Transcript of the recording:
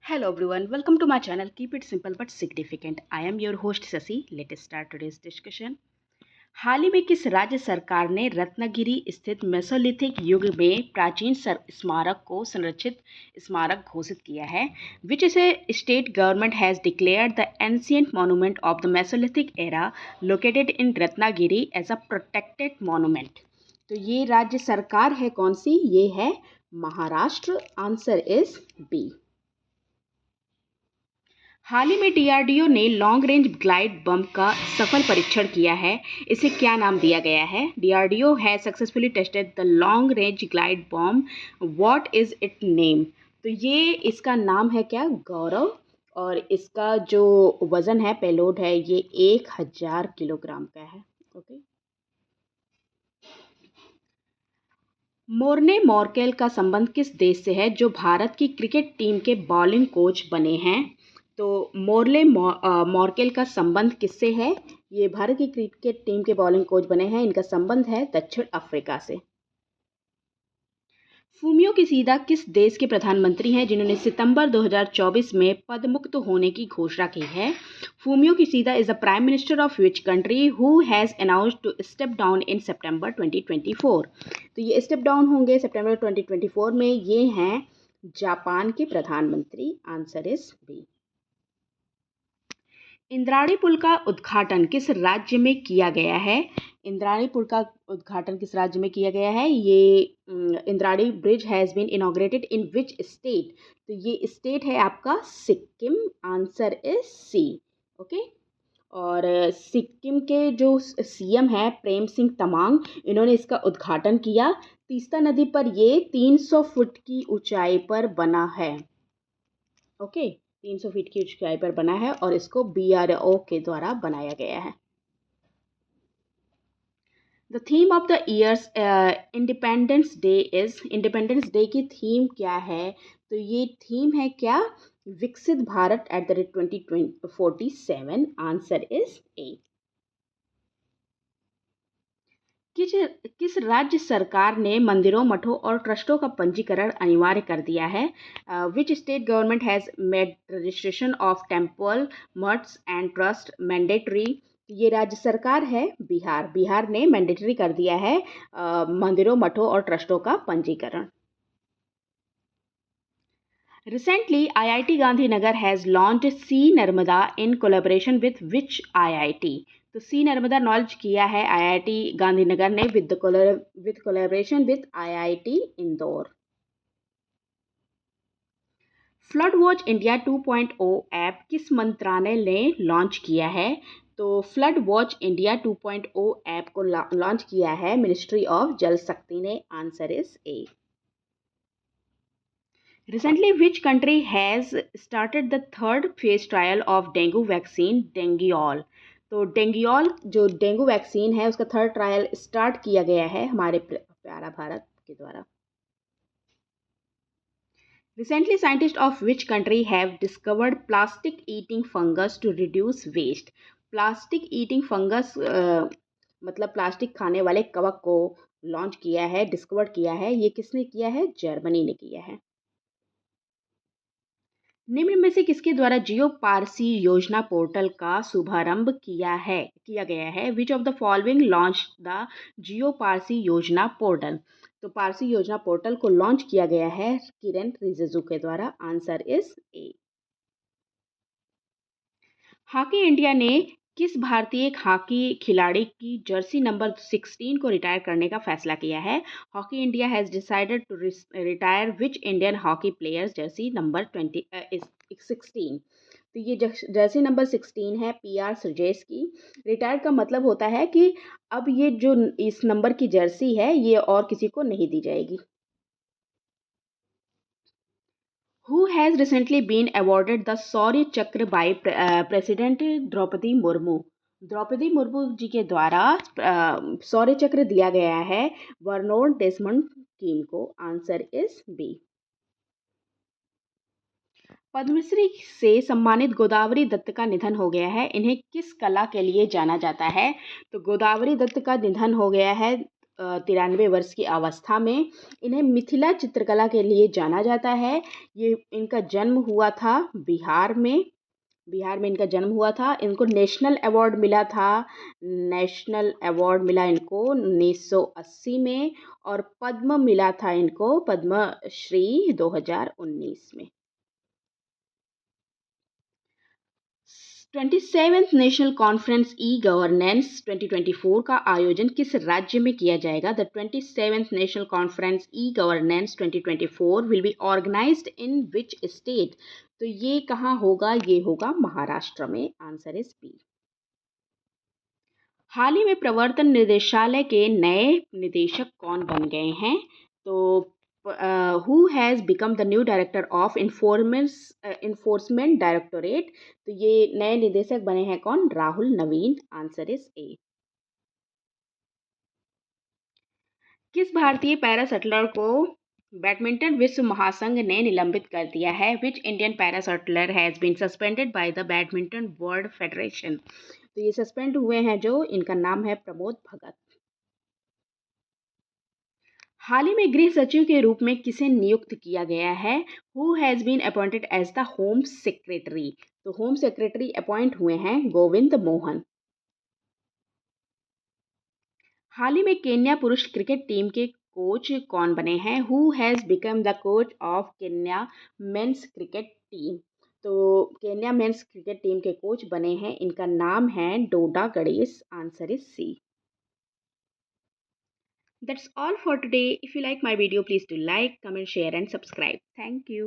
Hello everyone, welcome to my channel. Keep it simple but significant. I am your host Sasi. Let's start today's discussion. हाल ही में किस राज्य सरकार ने रत्नागिरी स्थित मेसोलिथिक युग में प्राचीन स्मारक को संरक्षित स्मारक घोषित किया है? Which is a state government has declared the ancient monument of the Mesolithic era located in Ratnagiri as a protected monument. तो ये राज्य सरकार है कौन सी? ये है महाराष्ट्र. Answer is B. हाल ही में डीआरडीओ ने लॉन्ग रेंज ग्लाइड बम का सफल परीक्षण किया है. इसे क्या नाम दिया गया है? DRDO has successfully tested the long range glide bomb. What is it name? तो ये इसका नाम है क्या? गौरव. और इसका जो वजन है, पेलोड है, ये 1000 किलोग्राम का है. ओके. मोर्ने मॉर्केल का संबंध किस देश से है जो भारत की क्रिकेट टीम के बॉलिंग कोच बने हैं? तो मॉर्केल का संबंध किससे है? ये भारत की क्रिकेट टीम के बॉलिंग कोच बने हैं. इनका संबंध है दक्षिण अफ्रीका से. फूमियो किसीदा किस देश के प्रधानमंत्री हैं जिन्होंने सितंबर 2024 में पदमुक्त होने की घोषणा की है? Fumio Kishida is the prime minister of which country who has announced to step down in September 2024? तो ये स्टेप डाउन होंगे सितंबर 2024 में. ये हैं जापान के प्रधानमंत्री. Answer is B. इंद्राणी पुल का उद्घाटन किस राज्य में किया गया है? इंद्राणी पुल का उद्घाटन किस राज्य में किया गया है? ये Indrani bridge has been inaugurated in which state? तो ये स्टेट है आपका Sikkim. Answer is C. Okay. और सिक्किम के जो सीएम है प्रेम सिंह तमांग, इन्होंने इसका उद्घाटन किया. तीस्ता नदी पर ये 300 फुट की ऊंचाई पर बना है. ओके. 300 फीट की ऊंचाई पर बना है और इसको BRO के द्वारा बनाया गया है. The theme of the years independence day is. Independence day की थीम क्या है? तो ये थीम है क्या? विकसित भारत @2047. Answer is A. किस राज्य सरकार ने मंदिरों, मठों और ट्रस्टों का पंजीकरण अनिवार्य कर दिया है? Which state government has made registration of temple, मठ्स एंड ट्रस्ट मैंडेटरी? ये राज्य सरकार है बिहार. बिहार ने मैंडेटरी कर दिया है मंदिरों, मठों और ट्रस्टों का पंजीकरण. Recently, IIT Gandhinagar has launched C Narmada in collaboration with which IIT? तो सी नर्मदा लॉन्च किया है IIT गांधीनगर ने with collaboration with IIT Indore. Flood watch India 2.0 app किस मंत्रालय ने लॉन्च किया है? तो फ्लड वॉच इंडिया 2.0 ऐप को लॉन्च किया है मिनिस्ट्री ऑफ जल शक्ति ने. Answer is A. Recently, which country has started the third phase trial of dengue vaccine, Dengiol? तो डेंगियोल जो डेंगू वैक्सीन है उसका थर्ड ट्रायल स्टार्ट किया गया है हमारे प्यारा भारत के द्वारा. Recently, scientists of which country have discovered plastic eating fungus to reduce waste? Plastic eating fungus मतलब प्लास्टिक खाने वाले कवक को लॉन्च किया है, डिस्कवर किया है. ये किसने किया है? जर्मनी ने किया है. निम्न में से किसके द्वारा जियो पारसी योजना पोर्टल का शुभारंभ किया गया है? Which of the following launch the Jiyo Parsi Yojana portal? तो पारसी योजना पोर्टल को लॉन्च किया गया है किरण रिजिजू के द्वारा. Answer is A. Hockey India ने किस भारतीय हॉकी खिलाड़ी की जर्सी नंबर 16 को रिटायर करने का फैसला किया है? Hockey India has decided to retire which Indian hockey players jersey number 16? तो ये जर्सी नंबर 16 है PR सुरेश की. रिटायर का मतलब होता है कि अब ये जो इस नंबर की जर्सी है ये और किसी को नहीं दी जाएगी. Who has recently been awarded the Shaurya Chakra by President Draupadi Murmu? Draupadi Murmu ji के द्वारा शौर्य चक्र दिया गया है वर्नोन डेसमंड कीन को. Answer is B. पद्मश्री से सम्मानित गोदावरी दत्त का निधन हो गया है. इन्हें किस कला के लिए जाना जाता है? तो गोदावरी दत्त का निधन हो गया है 93 वर्ष की अवस्था में। इन्हें मिथिला चित्रकला के लिए जाना जाता है। ये इनका जन्म हुआ था बिहार में। बिहार में इनका जन्म हुआ था। इनको नेशनल अवार्ड मिला था। नेशनल अवार्ड मिला इनको 1980 में, और पद्म मिला था इनको, पद्मश्री 2019 में। 27th national conference e governance 2024 का आयोजन किस राज्य में किया जाएगा? The 27th national conference e governance 2024 will be organised in which state? तो ये कहाँ होगा? ये होगा महाराष्ट्र में। Answer is B. हाल ही में प्रवर्तन निदेशालय के नए निदेशक कौन बन गए हैं? तो who has become the new director of enforcement directorate? तो ये नए निदेशक बने हैं कौन? Rahul Navin. Answer is A. किस भारतीय पैरा शटलर को बैडमिंटन विश्व महासंघ ने निलंबित कर दिया है? Which Indian para shuttler has been suspended by the badminton world federation? तो ये सस्पेंड हुए हैं जो, इनका नाम है प्रमोद भगत। हाल ही में गृह सचिव के रूप में किसे नियुक्त किया गया है? Who has been appointed as the home secretary? तो होम सेक्रेटरी अपॉइंट हुए हैं गोविंद मोहन। हाल ही में केन्या पुरुष क्रिकेट टीम के कोच कौन बने हैं? Who has become the coach of Kenya men's cricket team? तो केन्या मेंस क्रिकेट टीम के कोच बने हैं, इनका नाम है Dodda Ganesh. Answer is C. That's all for today. If you like my video, please do like, comment, share and subscribe. Thank you.